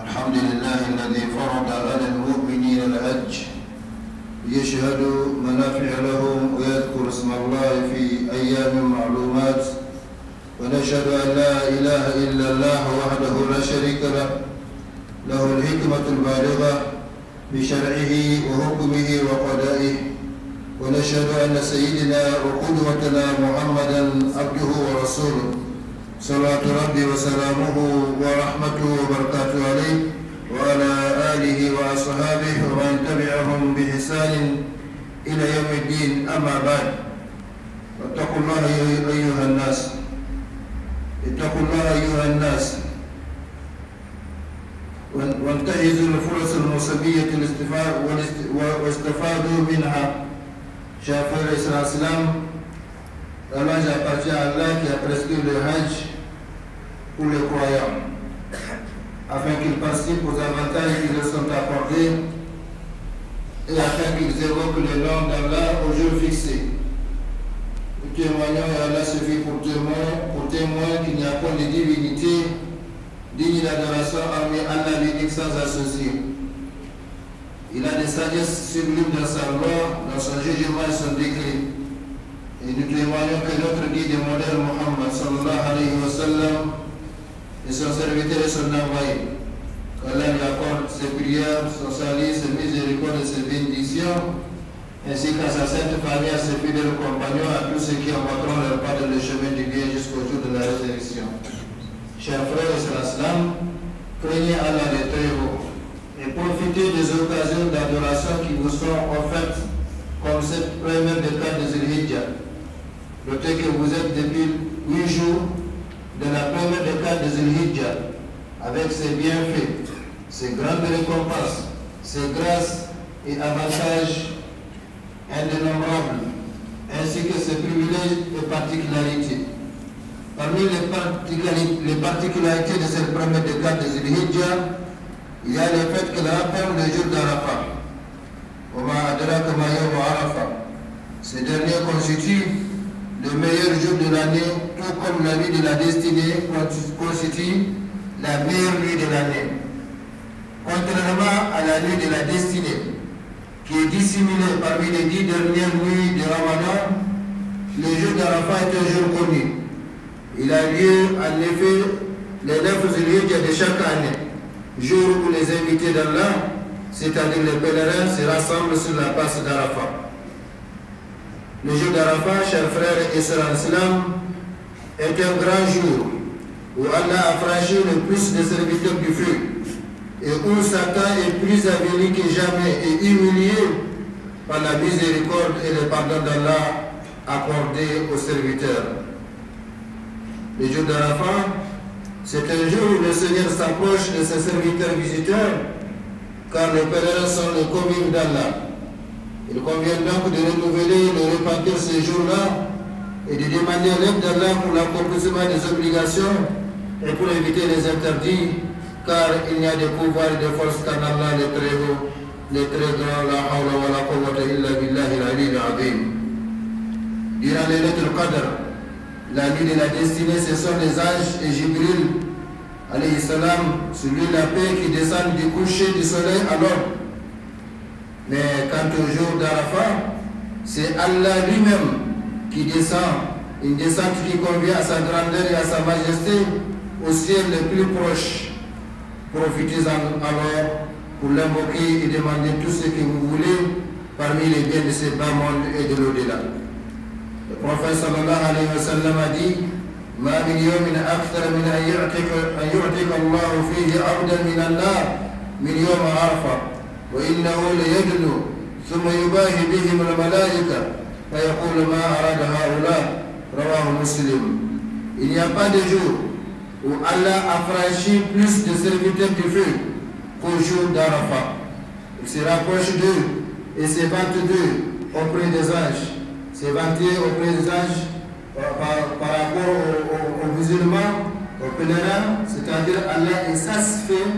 الحمد لله الذي فرض على المؤمنين الحج ليشهدوا منافع لهم ويذكر اسم الله في أيام معلومات، ونشهد أن لا إله إلا الله وحده لا شريك له، له الحكمة البالغة بشرعه وحكمه وقضائه، ونشهد أن سيدنا وقدوتنا محمدا عبده ورسوله صلوات ربي وسلامه ورحمته وبركاته عليه وعلى آله وأصحابه ومن تبعهم بإحسان إلى يوم الدين. أما بعد، واتقوا الله أيها الناس، اتقوا الله أيها الناس وانتهزوا الفرص الموسمية واستفادوا منها. Chers frères et sœurs islam, Allah appartient à Allah qui a prescrit le Hajj pour les croyants, afin qu'ils participent aux avantages qui leur sont accordés et afin qu'ils évoquent le nom d'Allah au jour fixé. Nous témoignons et Allah suffit pour témoin qu'il n'y a pas de divinité digne d'adoration hormis Allah l'unique sans associé. Il a des sagesses sublimes dans sa loi, dans son jugement et son décret. Et nous témoignons que notre guide et modèle Muhammad sallallahu alayhi wa sallam est son serviteur et son envoyé. Qu'Allah lui accorde ses prières, son salut, ses miséricordes et ses bénédictions, ainsi qu'à sa sainte famille, à ses fidèles compagnons, à tous ceux qui embarqueront leur pas dans le chemin du bien jusqu'au jour de la résurrection. Chers frères et sœurs islam, craignez Allah le Très-Haut et profitez des occasions d'adoration qui vous sont offertes comme cette première décade de Zulhijjah. Notez que vous êtes depuis 8 jours de la première décade de Zulhijjah avec ses bienfaits, ses grandes récompenses, ses grâces et avantages indénombrables, ainsi que ses privilèges et particularités. Parmi les particularités de cette première décade de Zulhijjah, il y a le fait qu'elle rappelle le jour d'Arafat. Ce dernier constitue le meilleur jour de l'année, tout comme la nuit de la destinée constitue la meilleure nuit de l'année. Contrairement à la nuit de la destinée, qui est dissimulée parmi les 10 dernières nuits de Ramadan, le jour d'Arafat est un jour connu. Il a lieu en effet les 9 Zulhijjah de chaque année, jour où les invités d'Allah, c'est-à-dire les pèlerins, se rassemblent sur la place d'Arafat. Le jour d'Arafat, chers frères et sœurs en islam, est un grand jour où Allah a franchi le plus de serviteurs du feu et où Satan est plus avili que jamais et humilié par la miséricorde et le pardon d'Allah accordé aux serviteurs. Le jour d'Arafat, c'est un jour où le Seigneur s'approche de ses serviteurs visiteurs, car les pèlerins sont les communes d'Allah. Il convient donc de renouveler et de repentir ces jours-là et de demander l'aide d'Allah pour l'accomplissement des obligations et pour éviter les interdits, car il n'y a de pouvoir et de force qu'en Allah le Très-Haut, le Très-Grand, la hawla wa la quwwata illa billahi al-ali al-azim. Durant les lettres Qadr, la nuit de la destinée, ce sont les anges et Jibril, alayhi salam, celui de la paix qui descendent du coucher du soleil à l'aube. Mais quant au jour d'Arafat, c'est Allah lui-même qui descend, une descente qui convient à sa grandeur et à sa majesté au ciel le plus proche. Profitez-en alors pour l'invoquer et demander tout ce que vous voulez parmi les biens de ce bas monde et de l'au-delà. Le prophète sallallahu alayhi wa sallam a dit: Ma min yawmin akthar min an yu'tika Allahu fihi abdan min Allah min yawm Arafah wa innahu la yadnu thumma yubahi bihim al-malaika fa yaqulu ma arada haula rawahu Muslim. Il n'y a pas de jour où Allah a franchi plus de serviteurs du feu qu'au jour d'Arafat. Il se rapproche d'eux et se vante d'eux auprès des anges. C'est vanté auprès des anges par rapport aux musulmans, aux pèlerins, c'est-à-dire Allah est satisfait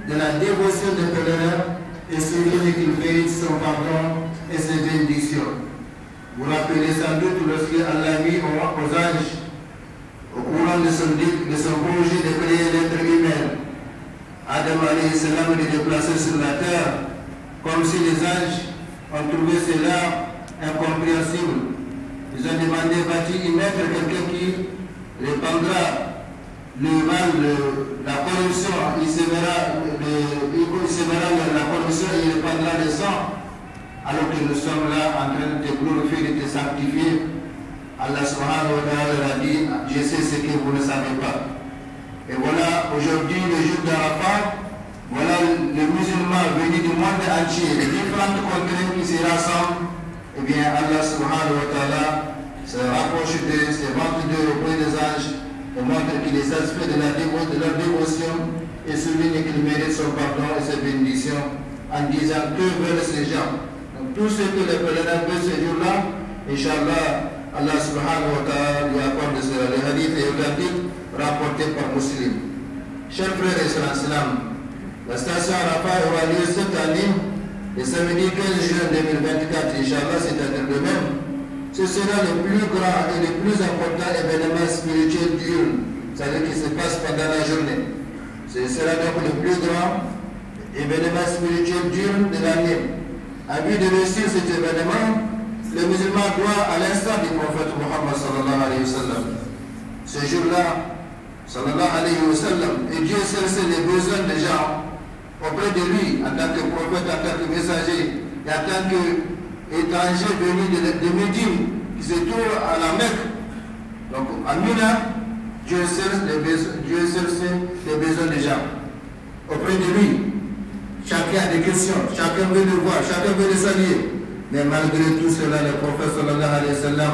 de la dévotion des pèlerins et celui qui mérite son pardon et ses bénédictions. Vous vous rappelez sans doute lorsque Allah a mis aux anges, au courant de son projet de créer l'être humain, Adam alayhi salam est déplacé sur la terre, comme si les anges ont trouvé cela incompréhensible. Ils ont demandé, va-t-il y mettre quelqu'un qui répandra le mal, la corruption, il sémera la corruption et il répandra le sang, alors que nous sommes là en train de te glorifier, de te sanctifier. Allah subhanahu wa ta'ala a dit, je sais ce que vous ne savez pas. Et voilà, aujourd'hui, le jour d'Arafat, voilà les musulmans venus du monde entier, les différentes contrées qui se rassemblent. Eh bien, Allah subhanahu wa ta'ala se rapproche d'eux, se vante d'eux auprès des anges, et montre qu'il est satisfait de leur dévotion et souligne qu'il mérite son pardon et ses bénédictions en disant que veulent ces gens. Donc, tout ce que les pèlerins veulent ce jour-là, Inch'Allah, Allah subhanahu wa ta'ala lui accorde cela. Les hadiths et authentiques rapportés par Muslim. Chers frères et sœurs, la station Arafat aura lieu cette année, le samedi 15 juin 2024, Inch'Allah, c'est-à-dire demain. Ce sera le plus grand et le plus important événement spirituel diurne, c'est-à-dire qui se passe pendant la journée. Ce sera donc le plus grand événement spirituel diurne de l'année. En vue de réussir cet événement, le musulman doit, à l'instar du prophète Muhammad sallallahu alayhi wa sallam, ce jour-là, sallallahu alayhi wa sallam, et Dieu seul sait les besoins des gens auprès de lui, en tant que prophète, en tant que messager, et en tant qu'étranger venu de Médine, qui se trouve à la Mecque. Donc, à Mina, Dieu seul sait les besoins des gens auprès de lui. Chacun a des questions, chacun veut le voir, chacun veut le saluer. Mais malgré tout cela, le prophète sallallahu alayhi wa sallam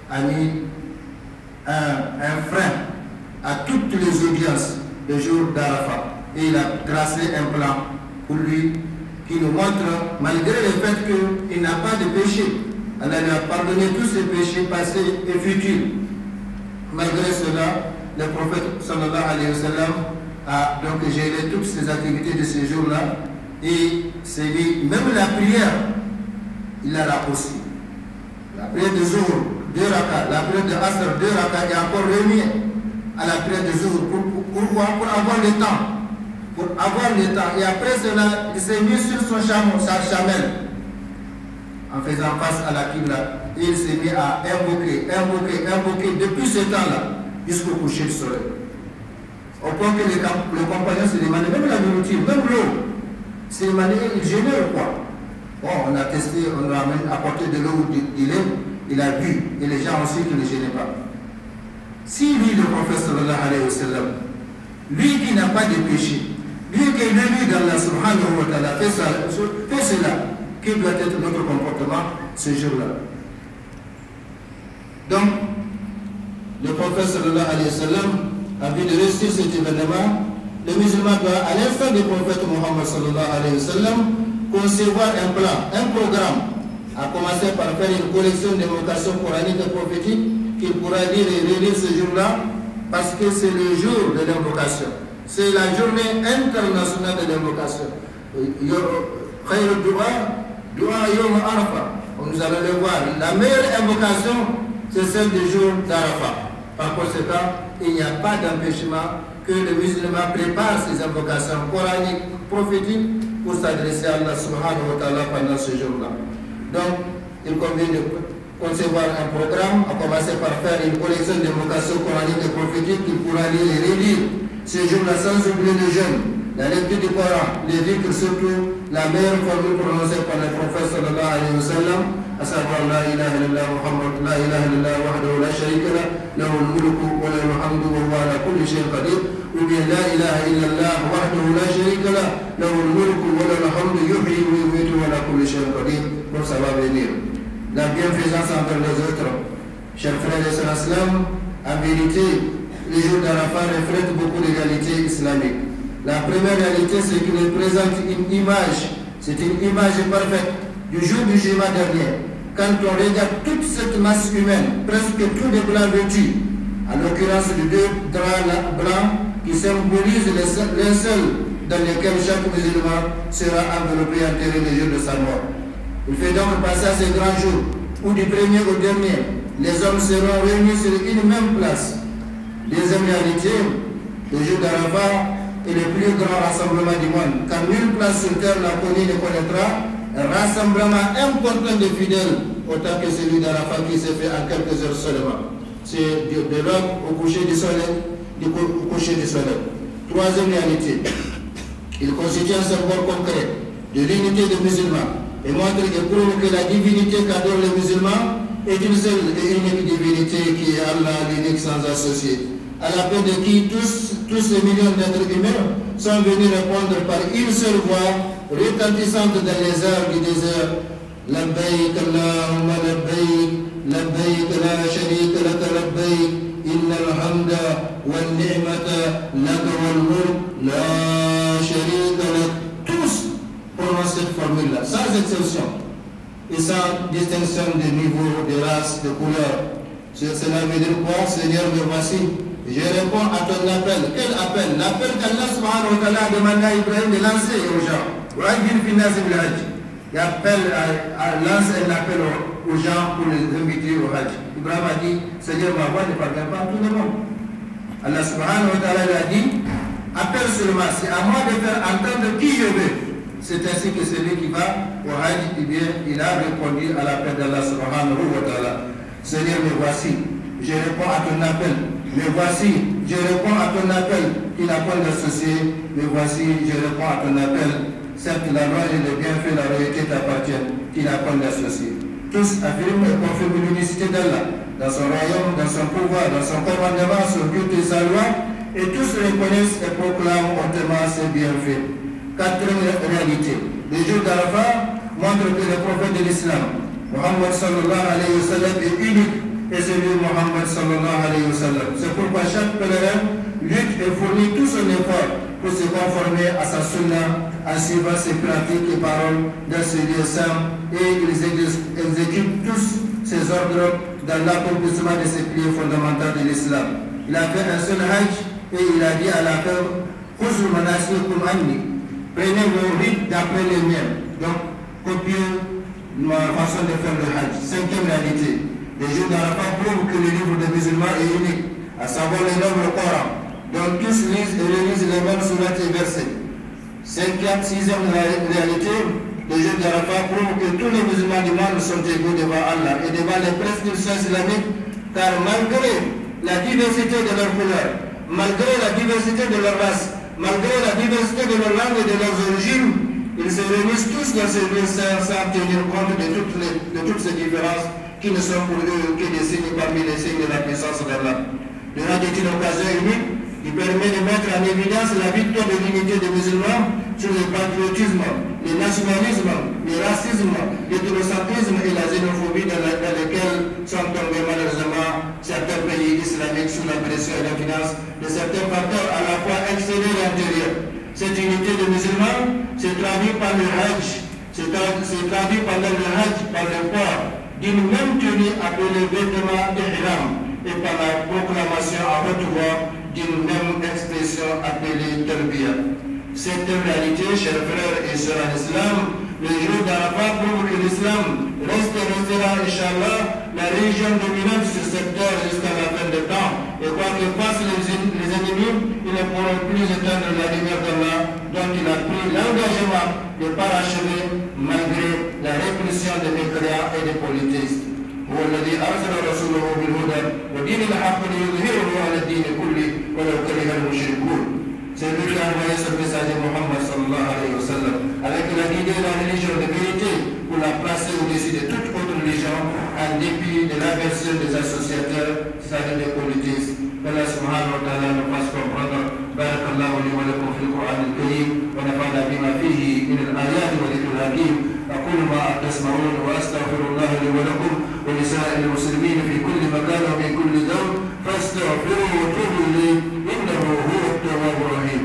a mis un frein à toutes les audiences le jour d'Arafat. Et il a tracé un plan pour lui qui nous montre, malgré le fait qu'il n'a pas de péché, Allah lui a pardonné tous ses péchés passés et futurs. Malgré cela, le prophète sallallahu alayhi wa sallam a donc géré toutes ses activités de ce jour-là et s'est dit, même la prière, il l'a raccourci. La prière de Zuhr, 2 rakas, la prière de Asr, 2 rakas, est encore remis à la prière de Zuhr. Pourquoi? Pour avoir le temps. Pour avoir le temps. Et après cela, il s'est mis sur son chameau, sa chamelle, en faisant face à la Qibla. Et il s'est mis à invoquer depuis ce temps-là, jusqu'au coucher du soleil. Au point que le compagnon se demandait, même la nourriture, même l'eau, se demandait, il gênait ou quoi? Bon, on a testé, on a apporté de l'eau ou du lait, il a bu, et les gens aussi qui ne le gênaient pas. Si lui, le prophète sallallahu alayhi wa sallam, lui qui n'a pas de péché, lui qui est élu d'Allah subhanahu wa ta'ala, fait cela, quel doit être notre comportement ce jour-là? Donc, le prophète sallallahu alayhi wa sallam, a envie de réussir cet événement, le musulman doit, à l'instant du prophète Muhammad sallallahu alayhi wa sallam, concevoir un plan, un programme, à commencer par faire une collection d'évocations coraniques et prophétiques qu'il pourra lire et relire ce jour-là, parce que c'est le jour de l'invocation. C'est la journée internationale de l'invocation. Nous allons le voir. La meilleure invocation, c'est celle du jour d'Arafat. Par conséquent, il n'y a pas d'empêchement que le musulman prépare ses invocations coraniques, prophétiques, pour s'adresser à Allah subhanahu wa ta'ala pendant ce jour-là. Donc, il convient de concevoir un programme, à commencer par faire une collection d'invocations coraniques et prophétiques qu'il pourra lire et relire ce jour-là sans oublier le jeûne, la lecture du Coran, les dhikrs surtout, la meilleure formule prononcée par le prophète sallallahu alayhi wa sallam, à savoir la ilaha illallah Muhammad, la ilaha illallah wahdahu la sharika lah, lahul mulku wa lahul hamdu wa huwa ala kulli shay'in qadir, ou bien la ilaha illallah wahdahu la sharika lah, lahul mulku wa lahul hamdu yuhyi wa yumiitu wa ala kulli shay'in qadir. Donc ça va venir. La bienfaisance envers les autres. Chers frères et sœurs islam, en vérité, le jour d'Arafat reflète beaucoup de réalités islamiques. La première réalité, c'est qu'il présente une image, c'est une image parfaite du jour du jugement dernier. Quand on regarde toute cette masse humaine, presque tous les blancs vêtus, en l'occurrence de 2 draps blancs qui symbolisent les seuls dans lesquels chaque musulman sera enveloppé et enterré le jour de sa mort. Il fait donc passer à ce grand jour où du premier au dernier, les hommes seront réunis sur une même place. Deuxième réalité, le jour d'Arafat est le plus grand rassemblement du monde. Car nulle place sur terre n'a connu ne connaîtra un rassemblement important de fidèles autant que celui d'Arafat qui s'est fait en quelques heures seulement. C'est de l'aube au coucher du soleil, Troisième réalité, il constitue un symbole concret de l'unité des musulmans et montre et prouve que la divinité qu'adorent les musulmans est une seule et unique divinité qui est Allah, l'unique sans associé. À l'appel de qui tous les millions d'êtres humains sont venus répondre par une seule voix retentissante dans les airs du désert. Labbaïk Allahumma labbaïk, labbaïk la sharika laka labbaïk, innal hamda wal ni'mata laka wal mulk la sharika lak. Tous prononcent cette formule-là, sans exception et sans distinction de niveau, de race, de couleur. Cela veut dire quoi? Seigneur, me voici. Je réponds à ton appel. Quel appel? L'appel qu'Allah subhanahu wa ta'ala a demandé à Ibrahim de lancer aux gens. Il appelle lance un appel aux gens pour les inviter au Hajj. Ibrahim a dit, Seigneur, ma voix ne parvient pas à tout le monde. Allah subhanahu wa ta'ala lui a dit, appelle seulement, c'est à moi de faire entendre qui je veux. C'est ainsi que celui qui va au Hajj, eh bien, il a répondu à l'appel d'Allah subhanahu wa ta'ala. Seigneur, me voici, je réponds à ton appel. Me voici, je réponds à ton appel qui n'a pas d'associé. Me voici, je réponds à ton appel. Certes, la loi et le bienfait, la royauté t'appartiennent, qui n'a pas d'associé. Tous affirment et confirment l'unicité d'Allah, dans son royaume, dans son pouvoir, dans son commandement, son but et sa loi, et tous reconnaissent et proclament hautement ses bienfaits. Quatrième réalité. Le jour d'Arafat montre que le prophète de l'islam, Muhammad sallallahu alayhi wa sallam, est unique et celui de Muhammad sallallahu alayhi wa sallam. C'est pourquoi chaque pèlerin lutte et fournit tout son effort pour se conformer à sa sunna en suivant ses pratiques et paroles dans ce lieu saint, et ils exécutent tous ses ordres dans l'accomplissement de ces piliers fondamentaux de l'islam. Il a fait un seul hajj et il a dit à la fin, prenez vos rites d'après les miens. Donc, copiez ma façon de faire le hajj. Cinquième réalité. Les jours d'Arafat prouvent que le livre des musulmans est unique, à savoir le nombre Coran, dont tous lisent et relisent les mêmes sourates et versets. Sixième réalité, les jours d'Arafat prouvent que tous les musulmans du monde sont égaux devant Allah et devant les prescriptions islamiques, car malgré la diversité de leurs couleurs, malgré la diversité de leur race, malgré la diversité de leur langue et de leurs origines, ils se réunissent tous dans ce lieu saint sans tenir compte de toutes ces différences qui ne sont pour eux que des signes parmi les signes de la puissance d'Allah. Le Hajj est une occasion unique qui permet de mettre en évidence la victoire de l'unité des musulmans sur le patriotisme, le nationalisme, le racisme, l'hétérocentrisme et la xénophobie dans lesquels sont tombés malheureusement certains pays islamiques sous la pression et l'influence de certains facteurs à la fois extérieurs et intérieurs. Cette unité des musulmans se traduit par le Hajj, par le port d'une même tenue appelée vêtement d'Ihram et par la proclamation à haute voix d'une même expression appelée Tarbiyah. Cette réalité, chers frères et sœurs en islam, le jour d'Arafat prouve que l'islam restera, Inch'Allah, la religion dominante sur cette terre jusqu'à la fin des temps. Et quoi que fassent les ennemis, ils ne pourront plus éteindre la lumière d'Allah, dont il a pris l'engagement de parachever malgré la répression des mécréants et des polythéistes. هو الذي أرسل رسوله بالهدى ودين الحق ليظهره على الدين كله ولو كره المشركون. C'est lui qui a envoyé ce message de Muhammad sallallahu alayhi wa sallam avec la guidée de la religion de vérité pour la placer au-dessus de toute autre religion en dépit de l'aversion des associateurs, c'est-à-dire des polythéistes. Allah subhanahu wa ta'ala nous fasse comprendre. Barakallahu li wa lakum fil Qur'an al-Karim wa nafa'na bima fihi min al-ayat wa dhikr al-hakim. أقول ما تسمعون وأستغفر الله لي ولكم ولسائر المسلمين في كل مكان وفي كل ذنب فاستغفروه وتوبوا إليه إنه هو التواب الرحيم.